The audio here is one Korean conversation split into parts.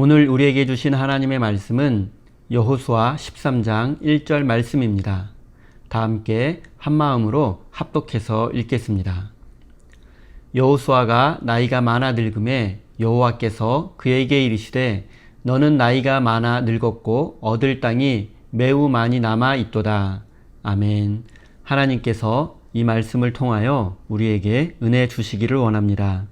오늘 우리에게 주신 하나님의 말씀은 여호수아 13장 1절 말씀입니다. 다 함께 한마음으로 합독해서 읽겠습니다. 여호수아가 나이가 많아 늙음에 여호와께서 그에게 이르시되 너는 나이가 많아 늙었고 얻을 땅이 매우 많이 남아 있도다. 아멘. 하나님께서 이 말씀을 통하여 우리에게 은혜 주시기를 원합니다.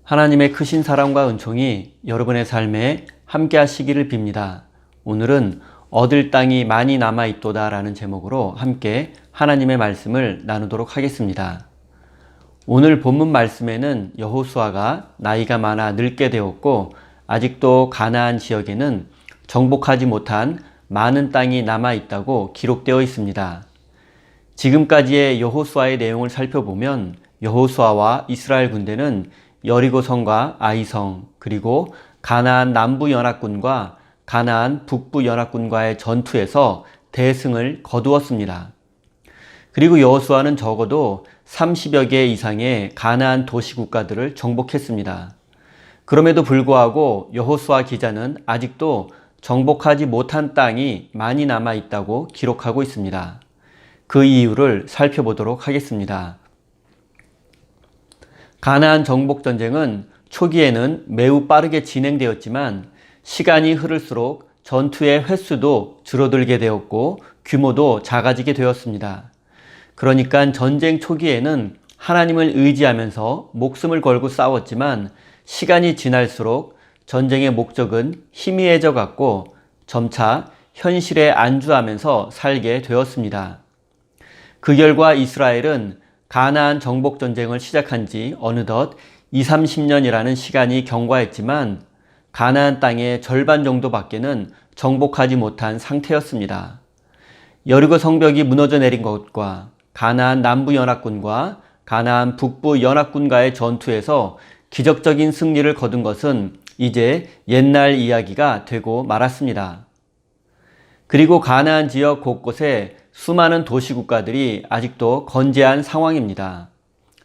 하나님의 크신 사랑과 은총이 여러분의 삶에 함께 하시기를 빕니다. 오늘은 얻을 땅이 많이 남아 있도다 라는 제목으로 함께 하나님의 말씀을 나누도록 하겠습니다. 오늘 본문 말씀에는 여호수아가 나이가 많아 늙게 되었고 아직도 가나안 지역에는 정복하지 못한 많은 땅이 남아 있다고 기록되어 있습니다. 지금까지의 여호수아의 내용을 살펴보면 여호수아와 이스라엘 군대는 여리고성과 아이성 그리고 가나안 남부 연합군과 가나안 북부 연합군과의 전투에서 대승을 거두었습니다. 그리고 여호수아는 적어도 30여 개 이상의 가나안 도시 국가들을 정복했습니다. 그럼에도 불구하고 여호수아 기자는 아직도 정복하지 못한 땅이 많이 남아 있다고 기록하고 있습니다. 그 이유를 살펴보도록 하겠습니다. 가나안 정복 전쟁은 초기에는 매우 빠르게 진행되었지만 시간이 흐를수록 전투의 횟수도 줄어들게 되었고 규모도 작아지게 되었습니다. 그러니까 전쟁 초기에는 하나님을 의지하면서 목숨을 걸고 싸웠지만 시간이 지날수록 전쟁의 목적은 희미해져 갔고 점차 현실에 안주하면서 살게 되었습니다. 그 결과 이스라엘은 가나안 정복 전쟁을 시작한 지 어느덧 20-30년이라는 시간이 경과했지만 가나안 땅의 절반 정도밖에는 정복하지 못한 상태였습니다. 여리고 성벽이 무너져 내린 것과 가나안 남부 연합군과 가나안 북부 연합군과의 전투에서 기적적인 승리를 거둔 것은 이제 옛날 이야기가 되고 말았습니다. 그리고 가나안 지역 곳곳에 수많은 도시국가들이 아직도 건재한 상황입니다.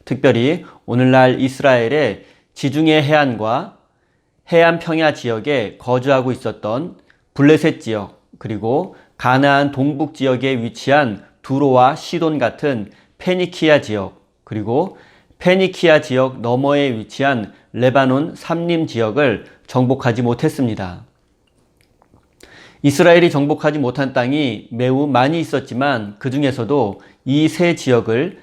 특별히 오늘날 이스라엘의 지중해 해안과 해안 평야 지역에 거주하고 있었던 블레셋 지역 그리고 가나안 동북 지역에 위치한 두로와 시돈 같은 페니키아 지역 그리고 페니키아 지역 너머에 위치한 레바논 삼림 지역을 정복하지 못했습니다. 이스라엘이 정복하지 못한 땅이 매우 많이 있었지만 그 중에서도 이 세 지역을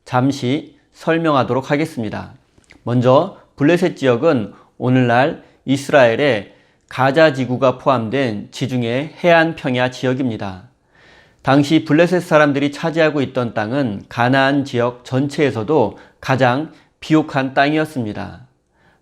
잠시 설명하도록 하겠습니다. 먼저 블레셋 지역은 오늘날 이스라엘의 가자 지구가 포함된 지중해 해안 평야 지역입니다. 당시 블레셋 사람들이 차지하고 있던 땅은 가나안 지역 전체에서도 가장 비옥한 땅이었습니다.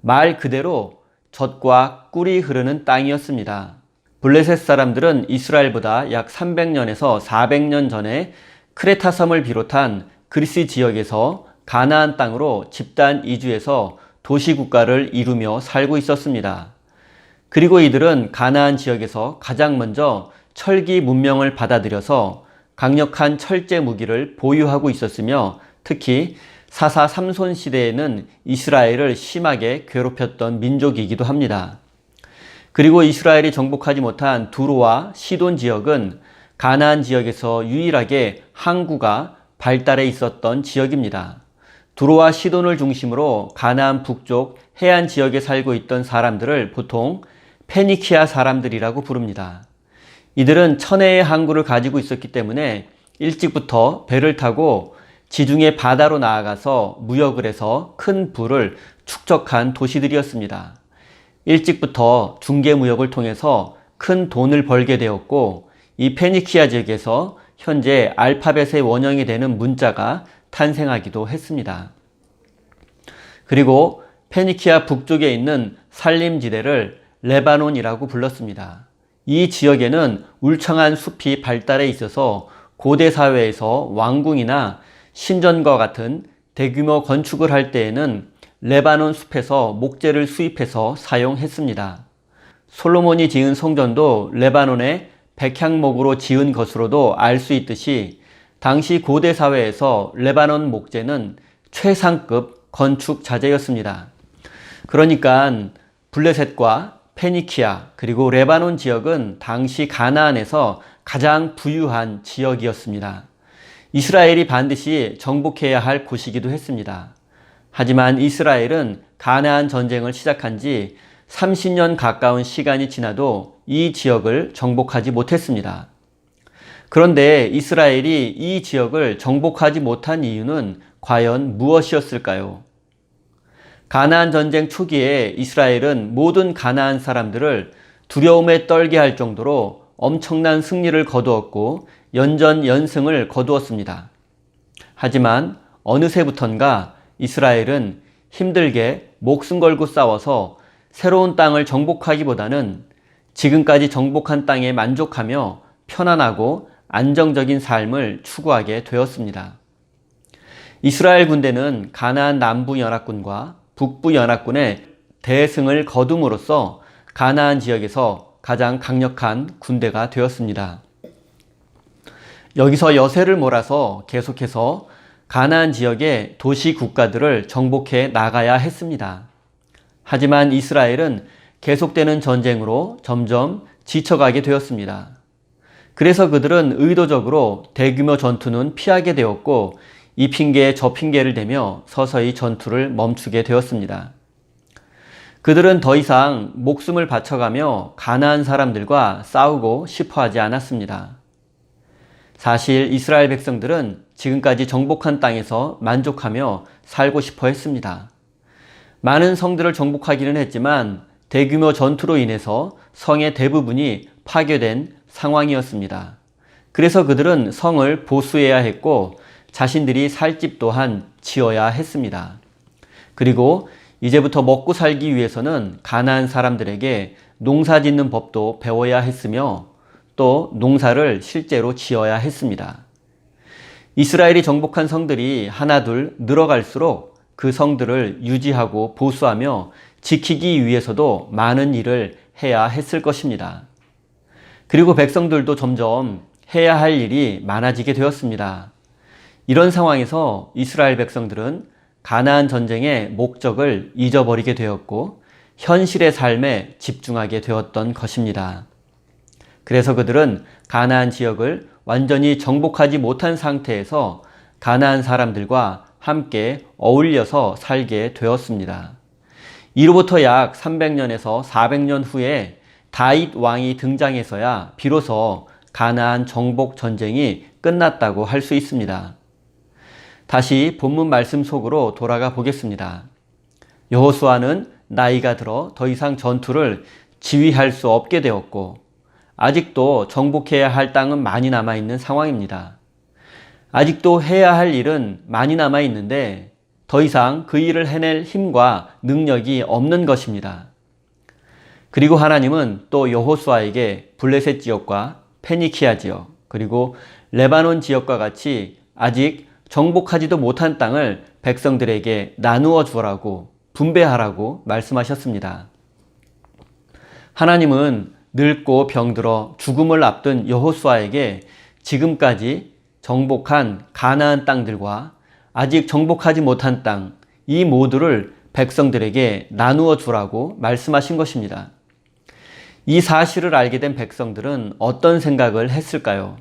말 그대로 젖과 꿀이 흐르는 땅이었습니다. 블레셋 사람들은 이스라엘보다 약 300년에서 400년 전에 크레타 섬을 비롯한 그리스 지역에서 가나안 땅으로 집단 이주해서 도시국가를 이루며 살고 있었습니다. 그리고 이들은 가나안 지역에서 가장 먼저 철기 문명을 받아들여서 강력한 철제 무기를 보유하고 있었으며 특히 사사 삼손 시대에는 이스라엘을 심하게 괴롭혔던 민족이기도 합니다. 그리고 이스라엘이 정복하지 못한 두로와 시돈 지역은 가나안 지역에서 유일하게 항구가 발달해 있었던 지역입니다. 두로와 시돈을 중심으로 가나안 북쪽 해안 지역에 살고 있던 사람들을 보통 페니키아 사람들이라고 부릅니다. 이들은 천혜의 항구를 가지고 있었기 때문에 일찍부터 배를 타고 지중해 바다로 나아가서 무역을 해서 큰 부를 축적한 도시들이었습니다. 일찍부터 중개무역을 통해서 큰 돈을 벌게 되었고 이 페니키아 지역에서 현재 알파벳의 원형이 되는 문자가 탄생하기도 했습니다. 그리고 페니키아 북쪽에 있는 산림지대를 레바논이라고 불렀습니다. 이 지역에는 울창한 숲이 발달해 있어서 고대 사회에서 왕궁이나 신전과 같은 대규모 건축을 할 때에는 레바논 숲에서 목재를 수입해서 사용했습니다. 솔로몬이 지은 성전도 레바논의 백향목으로 지은 것으로도 알 수 있듯이 당시 고대 사회에서 레바논 목재는 최상급 건축 자재였습니다. 그러니까 블레셋과 페니키아 그리고 레바논 지역은 당시 가나안에서 가장 부유한 지역이었습니다. 이스라엘이 반드시 정복해야 할 곳이기도 했습니다. 하지만 이스라엘은 가나안 전쟁을 시작한 지 30년 가까운 시간이 지나도 이 지역을 정복하지 못했습니다. 그런데 이스라엘이 이 지역을 정복하지 못한 이유는 과연 무엇이었을까요? 가나안 전쟁 초기에 이스라엘은 모든 가나안 사람들을 두려움에 떨게 할 정도로 엄청난 승리를 거두었고 연전연승을 거두었습니다. 하지만 어느새부턴가 이스라엘은 힘들게 목숨 걸고 싸워서 새로운 땅을 정복하기보다는 지금까지 정복한 땅에 만족하며 편안하고 안정적인 삶을 추구하게 되었습니다. 이스라엘 군대는 가나안 남부 연합군과 북부 연합군의 대승을 거둠으로써 가나안 지역에서 가장 강력한 군대가 되었습니다. 여기서 여세를 몰아서 계속해서 가나안 지역의 도시 국가들을 정복해 나가야 했습니다. 하지만 이스라엘은 계속되는 전쟁으로 점점 지쳐가게 되었습니다. 그래서 그들은 의도적으로 대규모 전투는 피하게 되었고 이 핑계에 저 핑계를 대며 서서히 전투를 멈추게 되었습니다. 그들은 더 이상 목숨을 바쳐가며 가나안 사람들과 싸우고 싶어 하지 않았습니다. 사실 이스라엘 백성들은 지금까지 정복한 땅에서 만족하며 살고 싶어 했습니다. 많은 성들을 정복하기는 했지만 대규모 전투로 인해서 성의 대부분이 파괴된 상황이었습니다. 그래서 그들은 성을 보수해야 했고 자신들이 살 집 또한 지어야 했습니다. 그리고 이제부터 먹고 살기 위해서는 가나안 사람들에게 농사 짓는 법도 배워야 했으며 또 농사를 실제로 지어야 했습니다. 이스라엘이 정복한 성들이 하나둘 늘어갈수록 그 성들을 유지하고 보수하며 지키기 위해서도 많은 일을 해야 했을 것입니다. 그리고 백성들도 점점 해야 할 일이 많아지게 되었습니다. 이런 상황에서 이스라엘 백성들은 가나안 전쟁의 목적을 잊어버리게 되었고 현실의 삶에 집중하게 되었던 것입니다. 그래서 그들은 가나안 지역을 완전히 정복하지 못한 상태에서 가나안 사람들과 함께 어울려서 살게 되었습니다. 이로부터 약 300년에서 400년 후에 다윗 왕이 등장해서야 비로소 가나안 정복 전쟁이 끝났다고 할 수 있습니다. 다시 본문 말씀 속으로 돌아가 보겠습니다. 여호수아는 나이가 들어 더 이상 전투를 지휘할 수 없게 되었고 아직도 정복해야 할 땅은 많이 남아있는 상황입니다. 아직도 해야 할 일은 많이 남아있는데 더 이상 그 일을 해낼 힘과 능력이 없는 것입니다. 그리고 하나님은 또 여호수아에게 블레셋 지역과 페니키아 지역 그리고 레바논 지역과 같이 아직 정복하지도 못한 땅을 백성들에게 나누어 주라고 분배하라고 말씀하셨습니다. 하나님은 늙고 병들어 죽음을 앞둔 여호수아에게 지금까지 정복한 가나안 땅들과 아직 정복하지 못한 땅, 이 모두를 백성들에게 나누어 주라고 말씀하신 것입니다. 이 사실을 알게 된 백성들은 어떤 생각을 했을까요?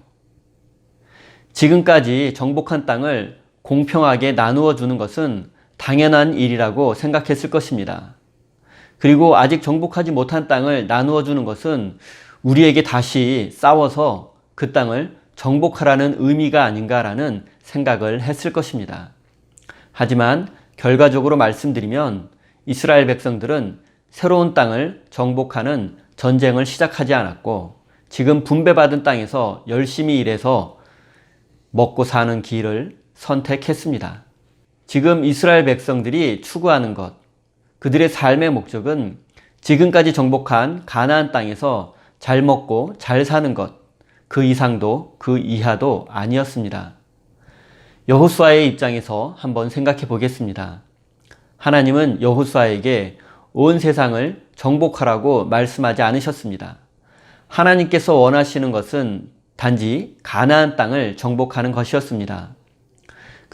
지금까지 정복한 땅을 공평하게 나누어 주는 것은 당연한 일이라고 생각했을 것입니다. 그리고 아직 정복하지 못한 땅을 나누어 주는 것은 우리에게 다시 싸워서 그 땅을 정복하라는 의미가 아닌가라는 생각을 했을 것입니다. 하지만 결과적으로 말씀드리면 이스라엘 백성들은 새로운 땅을 정복하는 전쟁을 시작하지 않았고 지금 분배받은 땅에서 열심히 일해서 먹고 사는 길을 선택했습니다. 지금 이스라엘 백성들이 추구하는 것, 그들의 삶의 목적은 지금까지 정복한 가나안 땅에서 잘 먹고 잘 사는 것, 그 이상도 그 이하도 아니었습니다. 여호수아의 입장에서 한번 생각해 보겠습니다. 하나님은 여호수아에게 온 세상을 정복하라고 말씀하지 않으셨습니다. 하나님께서 원하시는 것은 단지 가나안 땅을 정복하는 것이었습니다.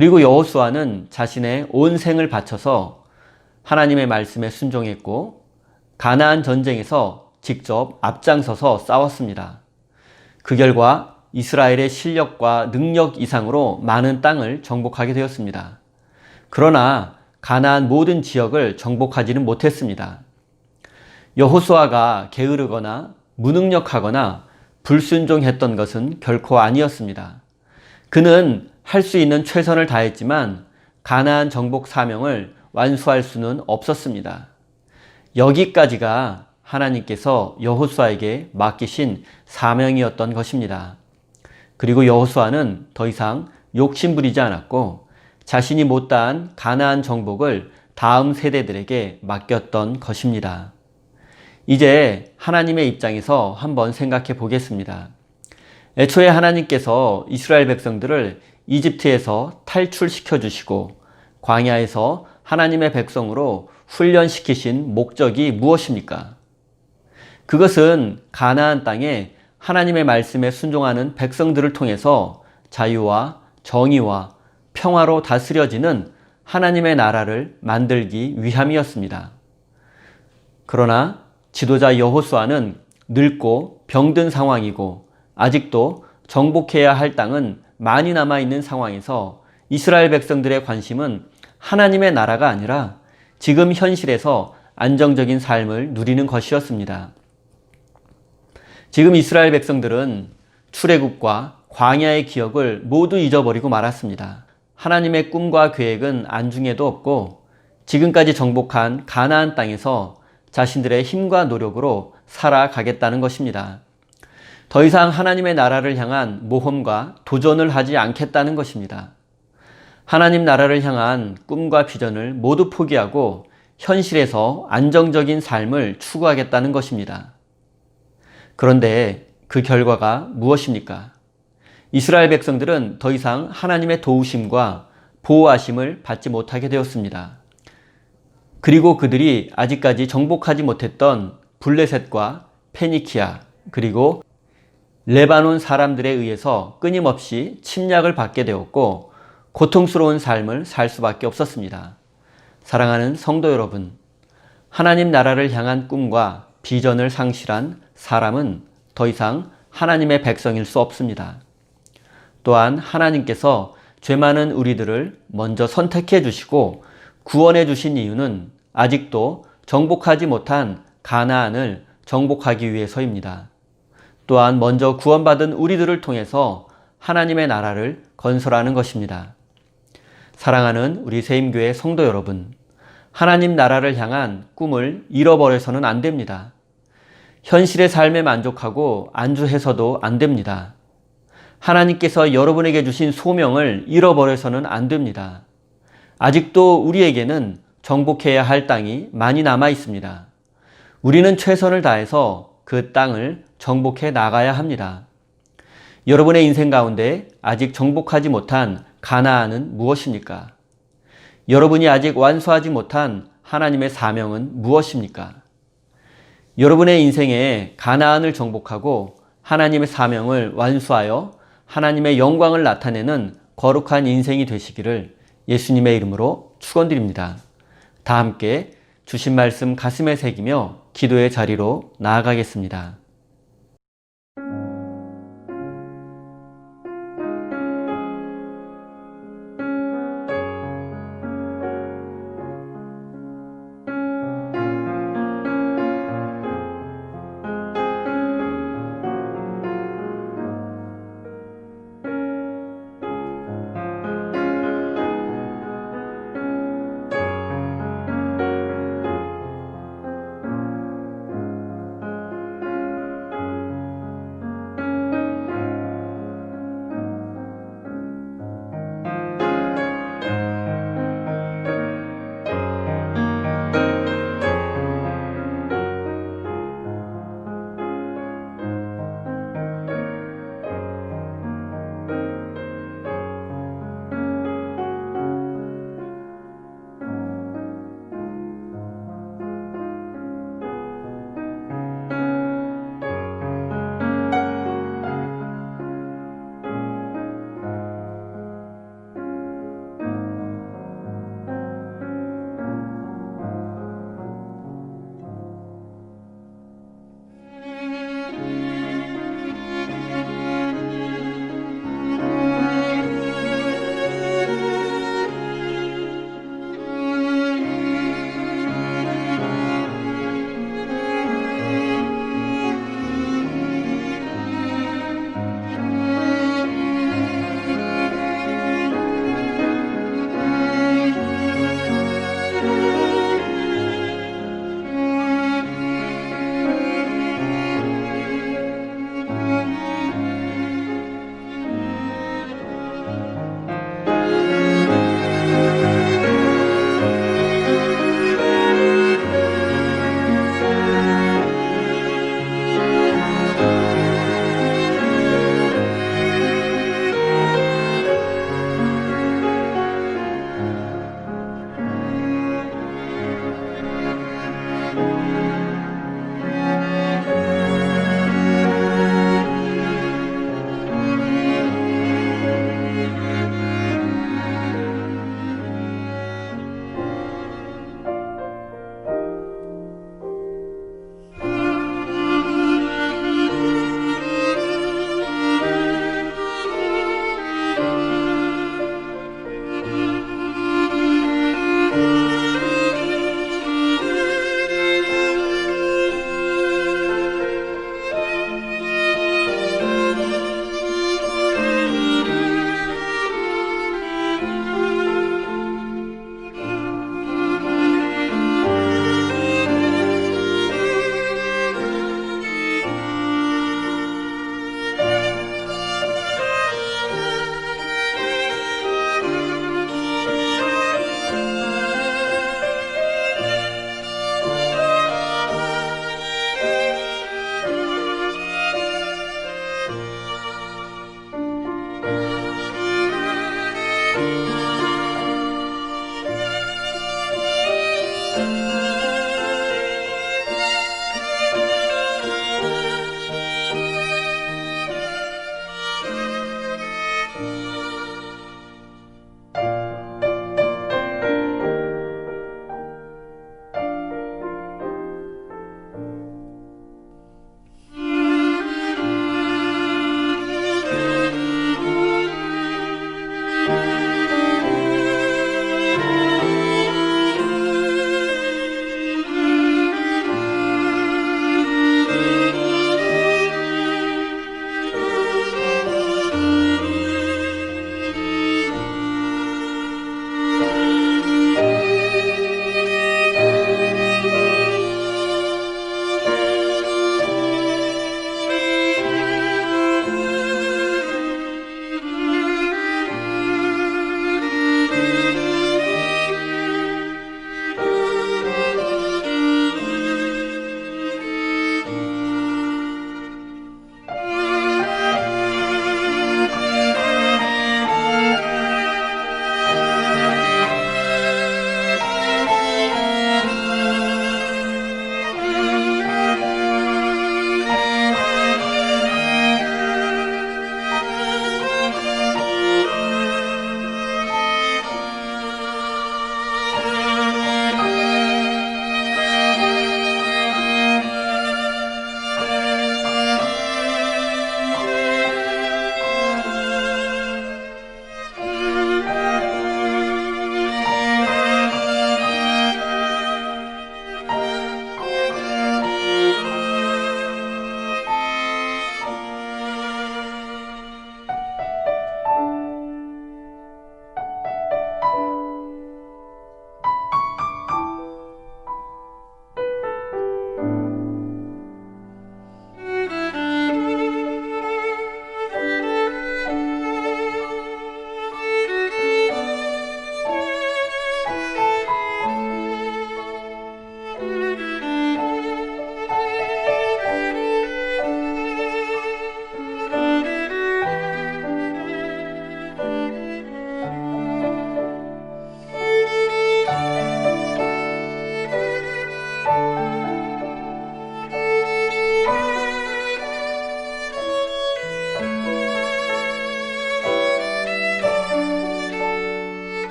그리고 여호수아는 자신의 온 생을 바쳐서 하나님의 말씀에 순종했고 가나안 전쟁에서 직접 앞장서서 싸웠습니다. 그 결과 이스라엘의 실력과 능력 이상으로 많은 땅을 정복하게 되었습니다. 그러나 가나안 모든 지역을 정복하지는 못했습니다. 여호수아가 게으르거나 무능력하거나 불순종했던 것은 결코 아니었습니다. 그는 할 수 있는 최선을 다했지만 가나안 정복 사명을 완수할 수는 없었습니다. 여기까지가 하나님께서 여호수아에게 맡기신 사명이었던 것입니다. 그리고 여호수아는 더 이상 욕심부리지 않았고 자신이 못다한 가나안 정복을 다음 세대들에게 맡겼던 것입니다. 이제 하나님의 입장에서 한번 생각해 보겠습니다. 애초에 하나님께서 이스라엘 백성들을 이집트에서 탈출시켜 주시고 광야에서 하나님의 백성으로 훈련시키신 목적이 무엇입니까? 그것은 가나안 땅에 하나님의 말씀에 순종하는 백성들을 통해서 자유와 정의와 평화로 다스려지는 하나님의 나라를 만들기 위함이었습니다. 그러나 지도자 여호수아는 늙고 병든 상황이고 아직도 정복해야 할 땅은 많이 남아있는 상황에서 이스라엘 백성들의 관심은 하나님의 나라가 아니라 지금 현실에서 안정적인 삶을 누리는 것이었습니다. 지금 이스라엘 백성들은 출애굽과 광야의 기억을 모두 잊어버리고 말았습니다. 하나님의 꿈과 계획은 안중에도 없고 지금까지 정복한 가나안 땅에서 자신들의 힘과 노력으로 살아가겠다는 것입니다. 더 이상 하나님의 나라를 향한 모험과 도전을 하지 않겠다는 것입니다. 하나님 나라를 향한 꿈과 비전을 모두 포기하고 현실에서 안정적인 삶을 추구하겠다는 것입니다. 그런데 그 결과가 무엇입니까? 이스라엘 백성들은 더 이상 하나님의 도우심과 보호하심을 받지 못하게 되었습니다. 그리고 그들이 아직까지 정복하지 못했던 블레셋과 페니키아 그리고 레바논 사람들에 의해서 끊임없이 침략을 받게 되었고 고통스러운 삶을 살 수밖에 없었습니다. 사랑하는 성도 여러분, 하나님 나라를 향한 꿈과 비전을 상실한 사람은 더 이상 하나님의 백성일 수 없습니다. 또한 하나님께서 죄 많은 우리들을 먼저 선택해 주시고 구원해 주신 이유는 아직도 정복하지 못한 가나안을 정복하기 위해서입니다. 또한 먼저 구원받은 우리들을 통해서 하나님의 나라를 건설하는 것입니다. 사랑하는 우리 세임교회 성도 여러분, 하나님 나라를 향한 꿈을 잃어버려서는 안 됩니다. 현실의 삶에 만족하고 안주해서도 안 됩니다. 하나님께서 여러분에게 주신 소명을 잃어버려서는 안 됩니다. 아직도 우리에게는 정복해야 할 땅이 많이 남아 있습니다. 우리는 최선을 다해서 그 땅을 정복해 나가야 합니다. 여러분의 인생 가운데 아직 정복하지 못한 가나안은 무엇입니까? 여러분이 아직 완수하지 못한 하나님의 사명은 무엇입니까? 여러분의 인생에 가나안을 정복하고 하나님의 사명을 완수하여 하나님의 영광을 나타내는 거룩한 인생이 되시기를 예수님의 이름으로 축원드립니다. 다 함께 주신 말씀 가슴에 새기며 기도의 자리로 나아가겠습니다.